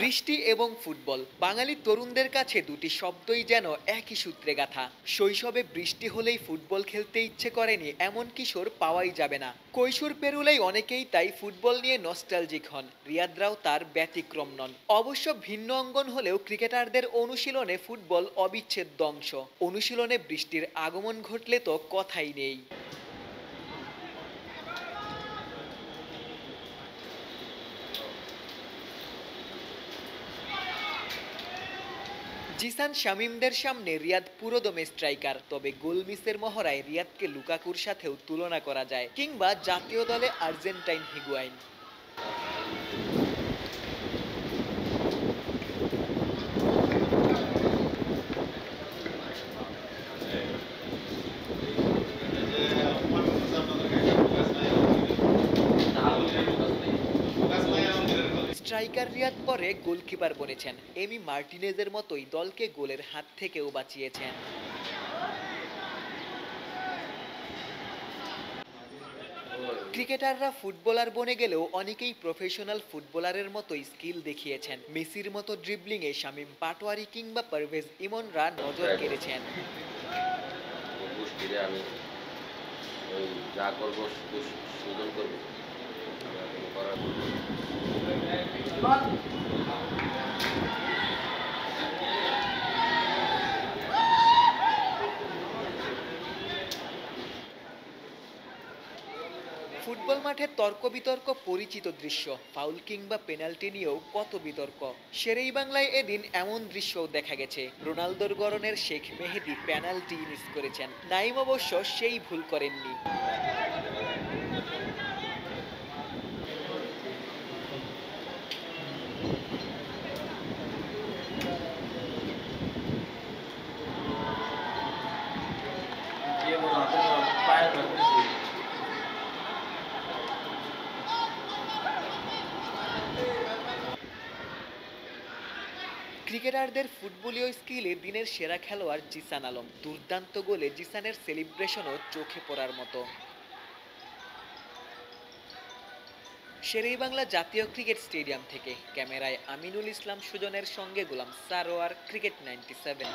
বৃষ্টি এবং ফুটবল বাঙালি তরুণদের কাছে দুটি শব্দই যেন একই সূত্রে গাঁথা। শৈশবে বৃষ্টি হলেই ফুটবল খেলতে ইচ্ছে করেনি এমন কিশোর পাওয়াই যাবে না। কৈশোর পেরুলেই অনেকেই তাই ফুটবল নিয়ে নস্টালজিক হন। রিয়াদরাও তার ব্যতিক্রম নন। অবশ্য ভিন্ন অঙ্গন হলেও ক্রিকেটারদের অনুশীলনে ফুটবল অবিচ্ছেদ্য অংশ। অনুশীলনে বৃষ্টির আগমন ঘটলে তো কথাই নেই। জিসান শামিমদের সামনে রিয়াদ পুরোদমে স্ট্রাইকার, তবে গোল মিসের মহড়ায় রিয়াদকে লুকাকুর সাথেও তুলনা করা যায়, কিংবা জাতীয় দলে আর্জেন্টাইন হিগুয়াইন। স্ট্রাইকার রিয়াদ পরে গোলকিপার বনেছেন। এমি মার্টিনেজের মতোই দলকে গোলের হাত থেকেও বাঁচিয়েছেন। ক্রিকেটাররা ফুটবলার বনে গেলেও অনেকেই প্রফেশনাল ফুটবলারের মতোই স্কিল দেখিয়েছেন। মেসির মতো ড্রিবলিংয়ে শামীম পাটোয়ারি কিংবা পারভেজ ইমনরা নজর কেড়েছেন। আমি ওই যা করবো সুজন করবো করার। ফুটবল মাঠে তর্ক বিতর্ক পরিচিত দৃশ্য। ফাউল কিংবা পেনাল্টি নিয়েও কত বিতর্ক। শেরেই বাংলায় এদিন এমন দৃশ্যও দেখা গেছে। রোনালদোর গড়নের শেখ মেহেদী পেনাল্টি মিস করেছেন। নাইম অবশ্য সেই ভুল করেননি। ক্রিকেটারদের ফুটবলীয় স্কিলে দিনের সেরা খেলোয়াড় জিসান আলম। দুর্দান্ত গোলে জিসানের সেলিব্রেশনও চোখে পড়ার মতো। শেরেই বাংলা জাতীয় ক্রিকেট স্টেডিয়াম থেকে ক্যামেরায় আমিনুল ইসলাম সুজনের সঙ্গে গোলাম সারোয়ার, ক্রিকেট 97।